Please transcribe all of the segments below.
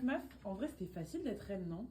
Meuf, en vrai c'était facile d'être reine, non?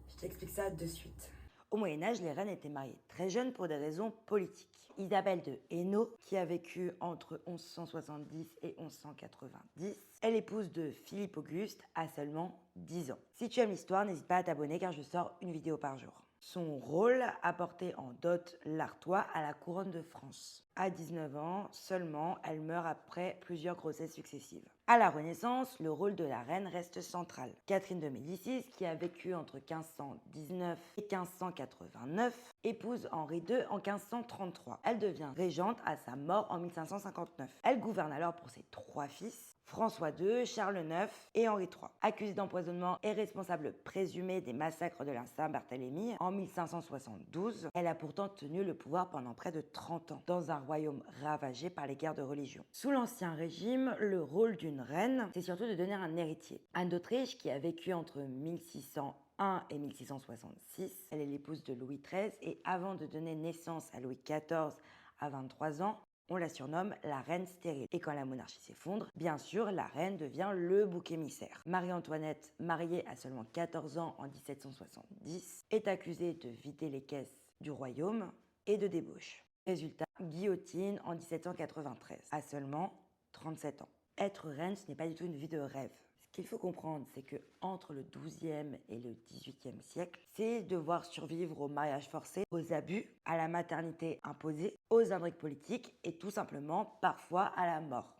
Je t'explique ça de suite. Au Moyen-Âge, les reines étaient mariées très jeunes pour des raisons politiques. Isabelle de Hainaut, qui a vécu entre 1170 et 1190, est l'épouse de Philippe Auguste à seulement 10 ans. Si tu aimes l'histoire, n'hésite pas à t'abonner car je sors une vidéo par jour. Son rôle a porté en dot l'Artois à la couronne de France. À 19 ans seulement, elle meurt après plusieurs grossesses successives. À la Renaissance, le rôle de la reine reste central. Catherine de Médicis, qui a vécu entre 1519 et 1589, épouse Henri II en 1533. Elle devient régente à sa mort en 1559. Elle gouverne alors pour ses 3 fils, François II, Charles IX et Henri III. Accusée d'empoisonnement et responsable présumée des massacres de la Saint-Barthélemy en 1572, elle a pourtant tenu le pouvoir pendant près de 30 ans, dans un royaume ravagé par les guerres de religion. Sous l'Ancien Régime, le rôle d'une reine, c'est surtout de donner un héritier. Anne d'Autriche, qui a vécu entre 1601 et 1666, elle est l'épouse de Louis XIII et avant de donner naissance à Louis XIV à 23 ans, on la surnomme la reine stérile. Et quand la monarchie s'effondre, bien sûr, la reine devient le bouc émissaire. Marie-Antoinette, mariée à seulement 14 ans en 1770, est accusée de vider les caisses du royaume et de débauche. Résultat, guillotine en 1793, à seulement 37 ans. Être reine, ce n'est pas du tout une vie de rêve. Ce qu'il faut comprendre, c'est que entre le XIIe et le XVIIIe siècle, c'est devoir survivre au mariage forcé, aux abus, à la maternité imposée, aux intrigues politiques et tout simplement parfois à la mort.